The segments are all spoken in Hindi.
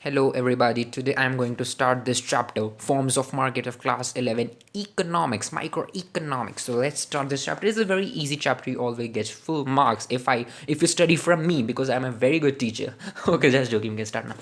Hello, everybody. Today I'm going to start this chapter, Forms of Market of Class 11, Economics, Microeconomics. So let's start this chapter. It's a very easy chapter. You always get full marks if you study from me because I'm a very good teacher. Okay, just joking. We can start now.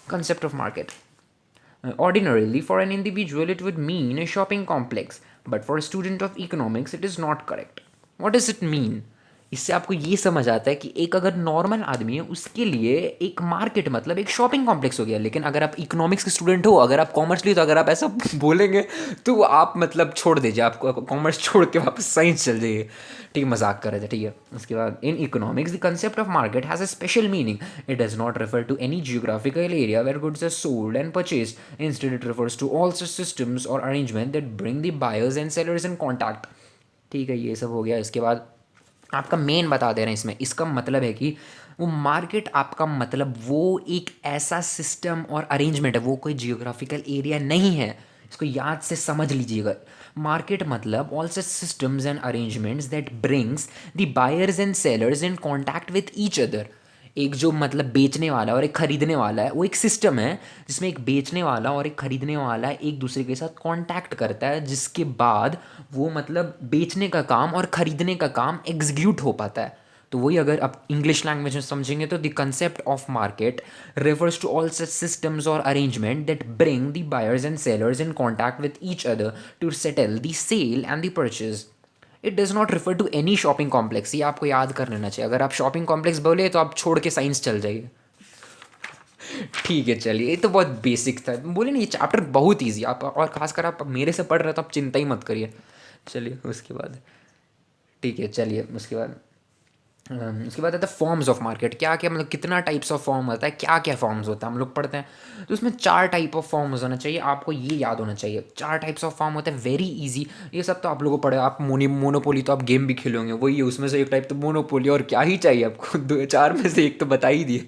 Concept of market. Ordinarily, for an individual, it would mean a shopping complex, but for a student of economics, it is not correct. What does it mean? इससे आपको ये समझ आता है कि एक अगर नॉर्मल आदमी है उसके लिए एक मार्केट मतलब एक शॉपिंग कॉम्प्लेक्स हो गया, लेकिन अगर आप इकोनॉमिक्स के स्टूडेंट हो, अगर आप कॉमर्स लिए, तो अगर आप ऐसा बोलेंगे तो आप मतलब छोड़ दीजिए, आपको कॉमर्स छोड़ के वापस साइंस चल जाइए। ठीक है, मजाक कर रहे थे। ठीक है, उसके बाद in economics the concept of market has a special meaning. It does not refer to any geographical area where goods are sold and purchased. Instead it refers to all such systems or arrangement that bring the buyers and sellers in contact. ठीक है, ये सब हो गया। इसके बाद आपका मेन बता दे रहे हैं इसमें। इसका मतलब है कि वो मार्केट आपका मतलब वो एक ऐसा सिस्टम और अरेंजमेंट है, वो कोई जियोग्राफिकल एरिया नहीं है। इसको याद से समझ लीजिएगा। मार्केट मतलब all such systems and arrangements that brings the buyers and sellers in contact with each other. एक जो मतलब बेचने वाला और एक खरीदने वाला है, वो एक सिस्टम है जिसमें एक बेचने वाला और एक खरीदने वाला एक दूसरे के साथ कांटेक्ट करता है, जिसके बाद वो मतलब बेचने का काम और खरीदने का काम एग्जीक्यूट हो पाता है। तो वही अगर आप इंग्लिश लैंग्वेज में समझेंगे तो the concept of market refers to all such systems और arrangement that bring the buyers and sellers in contact with each other to settle the sale and the purchase. It does not refer to any shopping complex. ये आपको याद कर लेना चाहिए। अगर आप शॉपिंग कॉम्प्लेक्स बोले तो आप छोड़ के साइंस चल जाइए। ठीक है, चलिए, ये तो बहुत बेसिक था। बोले ना, ये चैप्टर बहुत ईजी। आप और खासकर आप मेरे से पढ़ रहे हो तो आप चिंता ही मत करिए। चलिए उसके बाद, ठीक है, चलिए उसके बाद आता है फॉर्म्स ऑफ मार्केट। क्या क्या मतलब कितना टाइप्स ऑफ फॉर्म होता है, क्या क्या फॉर्म्स होता है हम लोग पढ़ते हैं। तो उसमें 4 टाइप ऑफ फॉर्म्स होना चाहिए। आपको ये याद होना चाहिए 4 टाइप्स ऑफ फॉर्म होते हैं, वेरी इजी। ये सब तो आप लोगों को पढ़े। आप मोनोपोली तो आप गेम भी खेलोगे, वही है, उसमें से एक टाइप तो मोनोपोली। और क्या ही चाहिए आपको, दो 4 में से एक तो बता ही दिए।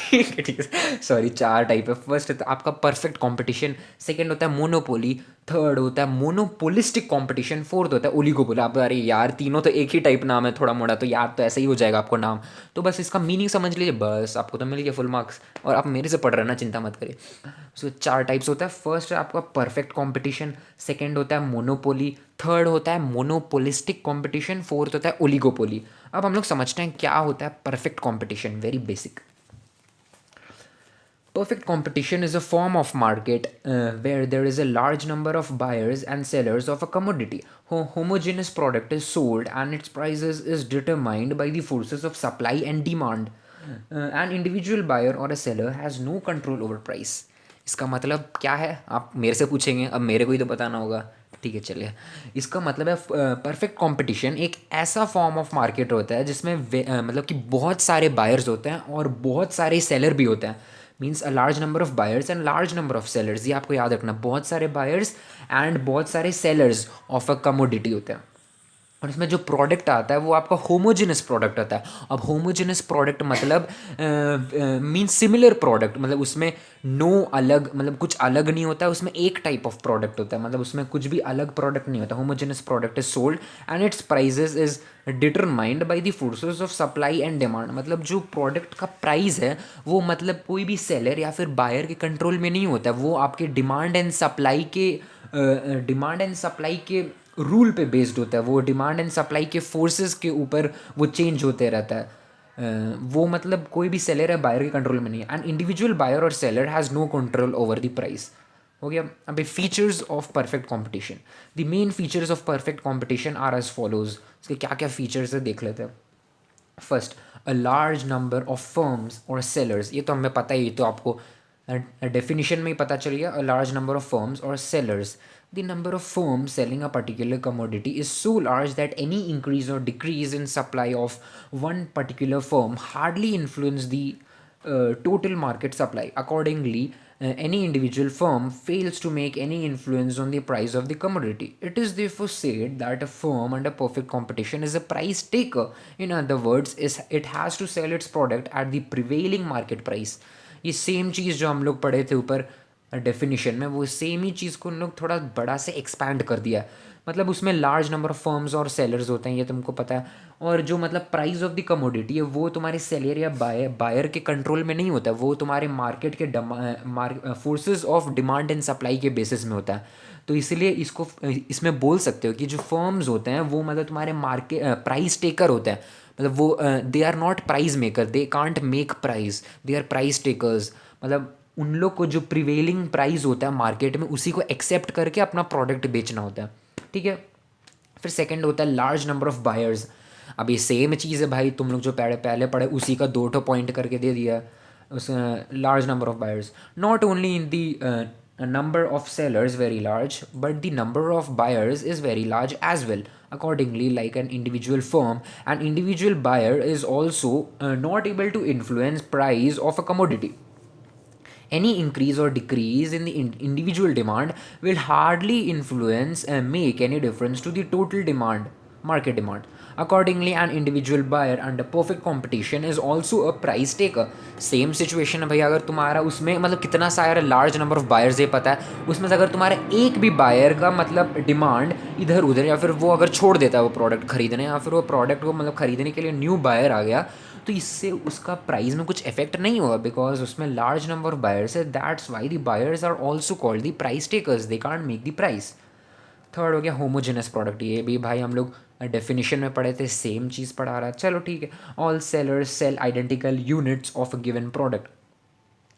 ठीक है, सॉरी। 4 टाइप है। फर्स्ट है तो आपका परफेक्ट कंपटीशन, सेकंड होता है मोनोपोली, थर्ड होता है मोनोपोलिस्टिक कंपटीशन, फोर्थ होता है ओलिगोपोली। आप अरे यार, तीनों तो एक ही टाइप नाम है, थोड़ा मोड़ा तो यार तो ऐसा ही हो जाएगा आपको नाम। तो बस इसका मीनिंग समझ लीजिए, बस आपको तो मिल गया फुल मार्क्स। और आप मेरे से पढ़ रहे हैं ना, चिंता मत करिए। सो 4 टाइप्स होता है। फर्स्ट है आपका परफेक्ट कंपटीशन, सेकंड होता है मोनोपोली, थर्ड होता है मोनोपोलिस्टिक कंपटीशन, फोर्थ होता है ओलिगोपोली। अब हम लोग समझते हैं क्या होता है perfect competition. Very basic. Perfect competition is a form of market where there is a large number of buyers and sellers of a commodity. Homogeneous product is sold and its prices is determined by the forces of supply and demand. An individual buyer or a seller has no control over price. इसका मतलब क्या है, आप मेरे से पूछेंगे। अब मेरे को ही तो बताना होगा। ठीक है, चलिए। इसका मतलब है परफेक्ट कंपटीशन एक ऐसा फॉर्म ऑफ मार्केट होता है जिसमें मतलब कि बहुत सारे बायर्स होते हैं और बहुत सारे सेलर भी होते हैं। Means a large number of buyers and large number of sellers. ये आपको याद रखना, बहुत सारे बायर्स एंड बहुत सारे सेलर्स ऑफ अ कमोडिटी होते हैं। और इसमें जो प्रोडक्ट आता है वो आपका होमोजेनस प्रोडक्ट आता है। अब होमोजेनस प्रोडक्ट मतलब मीन्स सिमिलर प्रोडक्ट, मतलब उसमें नो अलग, मतलब कुछ अलग नहीं होता है उसमें, एक टाइप ऑफ प्रोडक्ट होता है, मतलब उसमें कुछ भी अलग प्रोडक्ट नहीं होता। Homogenous product is sold and its prices is determined by the forces of supply and demand. मतलब जो प्रोडक्ट का प्राइस है वो मतलब कोई भी सेलर या फिर बायर के कंट्रोल में नहीं होता है, वो आपके डिमांड एंड सप्लाई के रूल पे बेस्ड होता है। वो डिमांड एंड सप्लाई के फोर्सेस के ऊपर वो चेंज होते रहता है। वो मतलब कोई भी सेलर है बायर के कंट्रोल में नहीं है। एंड इंडिविजुअल बायर और seller has no control over the price. हो गया। अभी features of perfect competition. The main features of perfect competition are as follows. इसके क्या क्या फीचर्स है देख लेते हैं। First, a large number of firms और सेलर्स। ये तो हमें पता ही, ये तो आपको डेफिनेशन में ही पता चल गया। अ लार्ज नंबर ऑफ फर्म्स और sellers, the number of firms selling a particular commodity is so large that any increase or decrease in supply of one particular firm hardly influence the total market supply. Accordingly, any individual firm fails to make any influence on the price of the commodity. It is therefore said that a firm under perfect competition is a price taker. In other words, it has to sell its product at the prevailing market price. ये सेम चीज़ जो हम लोग पढ़े थे ऊपर डेफिनेशन में, वो सेम ही चीज़ को उन लोग थोड़ा बड़ा से एक्सपैंड कर दिया है। मतलब उसमें लार्ज नंबर ऑफ फर्म्स और सेलर्स होते हैं, ये तुमको पता है। और जो मतलब प्राइस ऑफ द कमोडिटी है वो तुम्हारे सेलर या बायर के कंट्रोल में नहीं होता, वो तुम्हारे मार्केट के forces of demand and supply के बेसिस में होता है। तो इसलिए इसको इसमें बोल सकते हो कि जो फर्म्स होते हैं वो मतलब तुम्हारे मार्केट प्राइस टेकर होते हैं। मतलब वो they are not price maker, they can't make price, they are price takers. मतलब उन लोग को जो प्रिवेलिंग प्राइस होता है मार्केट में उसी को एक्सेप्ट करके अपना प्रोडक्ट बेचना होता है, ठीक है। फिर सेकंड होता है लार्ज नंबर ऑफ बायर्स। अब ये सेम चीज़ है भाई, तुम लोग जो पहले पढ़े उसी का दो ठो पॉइंट करके दे दिया। उस large number of buyers, not only in the number of sellers very large, but the number of buyers is very large as well. Accordingly, like an individual firm, an individual buyer is also not able to influence price of a commodity. Any increase or decrease in the individual demand will hardly influence and make any difference to the total demand, market demand. Accordingly, an individual buyer under perfect competition is also a price taker. Same situation है भैया, अगर तुम्हारा उसमें मतलब कितना सारा लार्ज नंबर ऑफ बायर्स ये पता है, उसमें से अगर तुम्हारा एक भी बायर का मतलब डिमांड इधर उधर या फिर वो अगर छोड़ देता है वो प्रोडक्ट खरीदने, या फिर वो प्रोडक्ट को मतलब खरीदने के लिए न्यू बायर आ गया, तो इससे उसका प्राइस में कुछ इफेक्ट नहीं होगा, बिकॉज उसमें लार्ज नंबर ऑफ बायर्स है। That's why the buyers are also called the price takers, they can't make the price. Third हो गया होमोजेनस प्रोडक्ट, ये भी भाई हम लोग डेफिनेशन में पढ़े थे, सेम चीज़ पढ़ा रहा है, चलो ठीक है। All sellers sell identical units of a given product.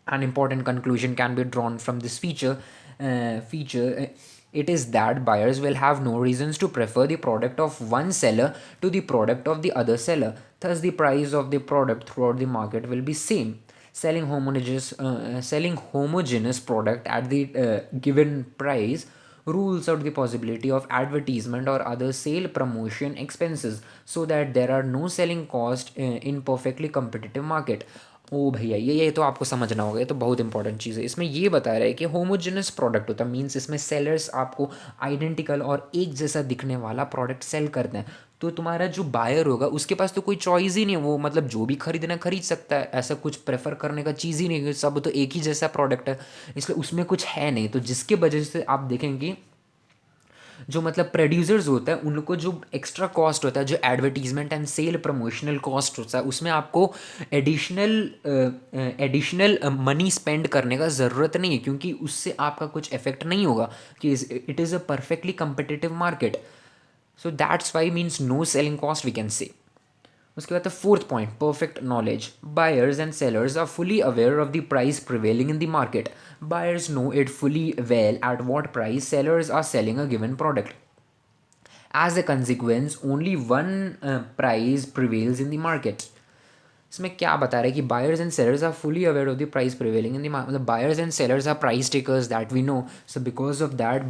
An important conclusion can be drawn from this feature, it is that buyers will have no reasons to prefer the product of one seller to the product of the other seller. Thus the price of the product throughout the market will be same. Selling homogeneous product at the given price rules out the possibility of advertisement or other sale promotion expenses, so that there are no selling cost in perfectly competitive market. ओ भैया ये तो आपको समझना होगा, ये तो बहुत इंपॉर्टेंट चीज़ है। इसमें ये बता रहा है कि होमोजेनस प्रोडक्ट होता है, मीन्स इसमें सेलर्स आपको आइडेंटिकल और एक जैसा दिखने वाला प्रोडक्ट सेल करते हैं। तो तुम्हारा जो बायर होगा उसके पास तो कोई चॉइस ही नहीं है, वो मतलब जो भी खरीदना खरीद सकता है, ऐसा कुछ प्रेफर करने का चीज़ ही नहीं है, सब तो एक ही जैसा प्रोडक्ट है, इसलिए उसमें कुछ है नहीं। तो जिसके वजह से आप देखेंगे जो मतलब प्रोड्यूसर्स होता है उनको जो एक्स्ट्रा कॉस्ट होता है, जो advertisement and sale promotional cost होता है, उसमें आपको एडिशनल मनी स्पेंड करने का ज़रूरत नहीं है, क्योंकि उससे आपका कुछ इफेक्ट नहीं होगा कि it is a perfectly competitive market. So that's why means no selling cost we can say. उसके बाद fourth point, perfect knowledge. Buyers and sellers are fully aware of the price prevailing in the market. Buyers know it fully well at what price sellers are selling a given product. As a consequence only one price prevails in the market. इसमें क्या बता रहा है कि buyers and sellers are fully aware of the price prevailing in the market, मतलब buyers and sellers are price takers that we know. So because of that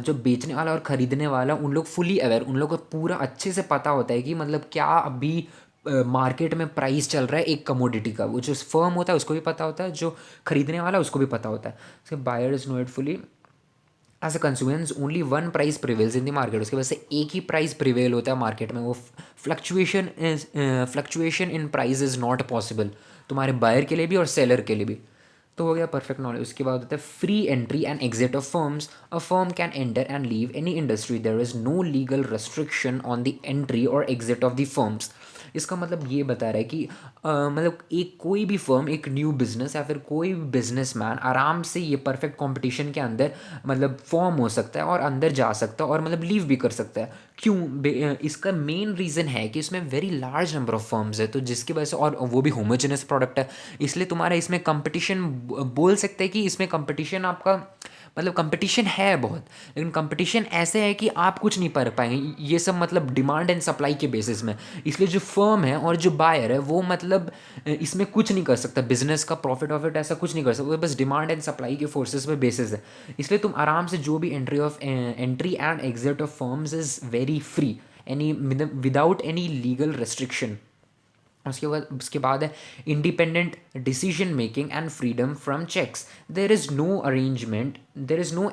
जो बेचने वाला और खरीदने वाला उन लोग फुली अवेयर, उन लोग को पूरा अच्छे से पता होता है कि मतलब क्या अभी मार्केट में प्राइस चल रहा है एक कमोडिटी का। वो जो फर्म होता है उसको भी पता होता है, जो खरीदने वाला उसको भी पता होता है। So buyers know it fully. As a consumers only one price prevails in the market, उसकी वजह से एक ही प्राइस प्रिवेल होता है मार्केट में। वो fluctuation in price is not possible, तुम्हारे बायर के लिए भी और सेलर के लिए भी। तो हो गया परफेक्ट नॉलेज। उसके बाद होता है free entry and exit of firms. A firm can enter and leave any industry, there is no legal restriction on the entry और एग्जिट ऑफ द फर्म्स। इसका मतलब ये बता रहा है कि मतलब एक कोई भी फर्म, एक न्यू बिजनेस या फिर कोई भी बिजनेसमैन आराम से ये परफेक्ट कंपटीशन के अंदर मतलब फॉर्म हो सकता है और अंदर जा सकता है और मतलब लीव भी कर सकता है। क्यों? इसका मेन रीज़न है कि इसमें very large number of firms है, तो जिसकी वजह से, और वो भी होमोजेनस प्रोडक्ट है, इसलिए तुम्हारा इसमें कंपटीशन बोल सकते हैं कि इसमें कंपटीशन आपका मतलब कंपटीशन है बहुत, लेकिन कंपटीशन ऐसे है कि आप कुछ नहीं कर पाएंगे, ये सब मतलब डिमांड एंड सप्लाई के बेसिस में। इसलिए जो फर्म है और जो बायर है वो मतलब इसमें कुछ नहीं कर सकता, बिजनेस का प्रॉफिट वॉफिट ऐसा कुछ नहीं कर सकता, बस डिमांड एंड सप्लाई के फोर्सेस पे बेसिस है। इसलिए तुम आराम से जो भी entry and exit of firms is very free, any without any legal restriction. उसके बाद है independent decision making and freedom from checks. There is no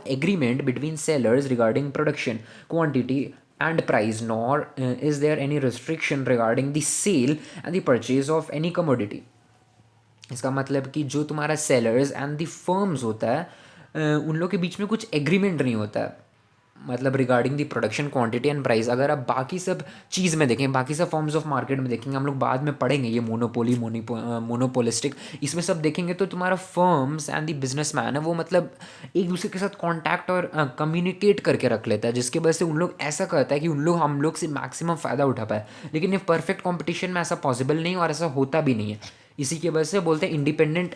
agreement between sellers regarding production quantity and price, nor is there any restriction regarding the sale and the purchase of any commodity. इसका मतलब कि जो तुम्हारा सेलर्स एंड द फर्म्स होता है उन लोग के बीच में कुछ एग्रीमेंट नहीं होता है, मतलब regarding the production quantity and price, अगर आप बाकी सब चीज़ में देखें, बाकी सब फॉर्म्स ऑफ मार्केट में देखेंगे, हम लोग बाद में पढ़ेंगे ये मोनोपोली मोनोपोलिस्टिक, इसमें सब देखेंगे तो तुम्हारा firms and the business man है वो मतलब एक दूसरे के साथ कॉन्टैक्ट और कम्युनिकेट करके रख लेता है, जिसकी वजह से उन लोग ऐसा करता है कि उन लोग हम लोग से मैक्सिमम फ़ायदा उठा पाए। लेकिन ये परफेक्ट कॉम्पिटिशन में ऐसा पॉसिबल नहीं और ऐसा होता भी नहीं है। इसी की वजह से बोलते हैं independent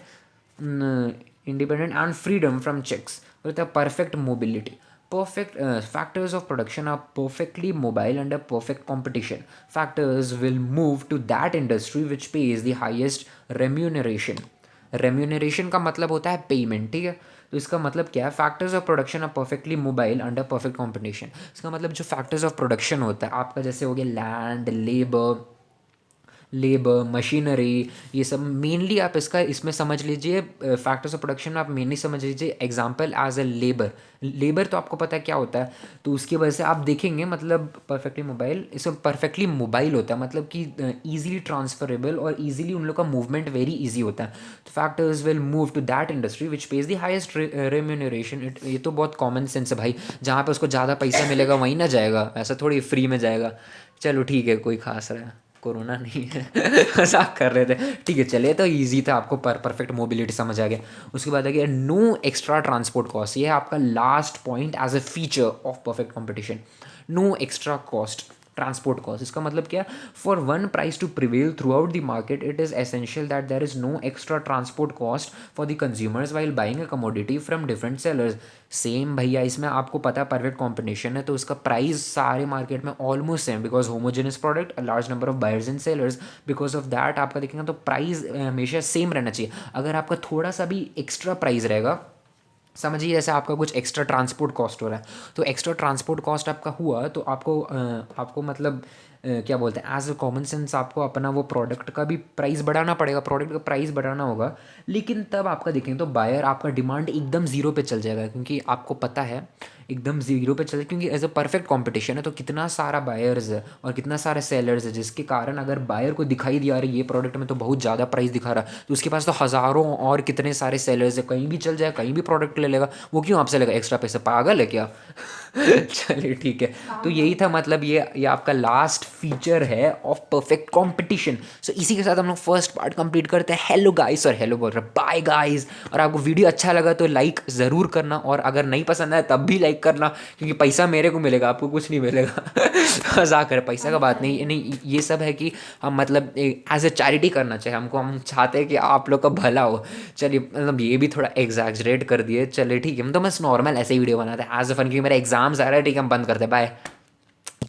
and freedom from checks, बोलते हैं perfect mobility. Perfect factors of production are perfectly mobile under perfect competition. Factors will move to that industry which pays the highest remuneration. Remuneration का मतलब होता है पेमेंट, ठीक है। तो इसका मतलब क्या है, factors of production are perfectly mobile under perfect competition. इसका मतलब जो फैक्टर्स ऑफ प्रोडक्शन होता है आपका, जैसे हो गया लैंड, लेबर, मशीनरी, ये सब मेनली आप इसका इसमें समझ लीजिए। फैक्टर्स ऑफ प्रोडक्शन में आप मेनली समझ लीजिए एग्जांपल एज ए लेबर तो आपको पता है क्या होता है, तो उसकी वजह से आप देखेंगे मतलब परफेक्टली मोबाइल, इसमें परफेक्टली मोबाइल होता है मतलब कि ईजिली ट्रांसफरेबल और ईजिली उन लोग का मूवमेंट वेरी ईजी होता है। तो factors will move to that industry which pays the highest remuneration. ये तो बहुत कॉमन सेंस है भाई, जहाँ पे उसको ज़्यादा पैसा मिलेगा वहीं ना जाएगा, ऐसा थोड़ी फ्री में जाएगा। चलो ठीक है, कोई खास रहा है, कोरोना नहीं है मजाक कर रहे थे, ठीक है। चलिए, तो इजी था, आपको परफेक्ट मोबिलिटी समझ आ गया। उसके बाद आ गया नो एक्स्ट्रा ट्रांसपोर्ट कॉस्ट, ये है आपका last point as a feature of perfect competition. No extra cost, transport cost, इसका मतलब क्या, for one price to prevail throughout the market it is essential that there is no extra transport cost for the consumers while buying a commodity from different sellers. Same भैया, इसमें आपको पता है परफेक्ट कॉम्पिटिशन है तो उसका प्राइस सारे मार्केट में almost same, because homogeneous product, a large number of buyers and sellers, because of that आपका देखेंगे तो प्राइस हमेशा सेम रहना चाहिए। अगर आपका थोड़ा सा भी एक्स्ट्रा प्राइस रहेगा, समझिए जैसे आपका कुछ एक्स्ट्रा ट्रांसपोर्ट कॉस्ट हो रहा है, तो एक्स्ट्रा ट्रांसपोर्ट कॉस्ट आपका हुआ तो आपको मतलब क्या बोलते हैं, एज अ कॉमन सेंस आपको अपना वो प्रोडक्ट का भी प्राइस बढ़ाना पड़ेगा, प्रोडक्ट का प्राइस बढ़ाना होगा। लेकिन तब आपका देखें तो बायर, आपका डिमांड एकदम ज़ीरो पे चल जाएगा, क्योंकि आपको पता है एकदम ज़ीरो पे चल जाए, क्योंकि एज अ परफेक्ट कॉम्पिटिशन है तो कितना सारा बायर्स है और कितना सारे सेलर्स है, जिसके कारण अगर बायर को दिखाई दिया रही ये प्रोडक्ट में तो बहुत ज़्यादा प्राइस दिखा रहा है, तो उसके पास तो हज़ारों और कितने सारे सेलर्स है, कहीं भी चल जाए, कहीं भी प्रोडक्ट ले लेगा, वो क्यों आपसे लेगा एक्स्ट्रा पैसे, पागल है क्या चलिए ठीक है। तो यही था मतलब ये आपका लास्ट फीचर है ऑफ परफेक्ट कंपटीशन। सो इसी के साथ हम लोग फर्स्ट पार्ट कंप्लीट करते हैं। हेलो गाइस, और हेलो बोल रहा बाय गाइस। और आपको वीडियो अच्छा लगा तो लाइक ज़रूर करना, और अगर नहीं पसंद आया तब भी लाइक करना, क्योंकि पैसा मेरे को मिलेगा, आपको कुछ नहीं मिलेगा मजाक कर, पैसा का बात नहीं नहीं, ये सब है कि हम मतलब एज ए चैरिटी करना चाहिए हमको, हम चाहते हैं कि आप लोग का भला हो। चलिए, मतलब ये भी थोड़ा एग्जैजरेट कर दिए, चलिए ठीक है, हम तो बस नॉर्मल ऐसे ही वीडियो बनाते हैं एज अ फन, क्योंकि मेरा एग्जाम्स आ रहा है, ठीक है, हम बंद करते हैं, बाय।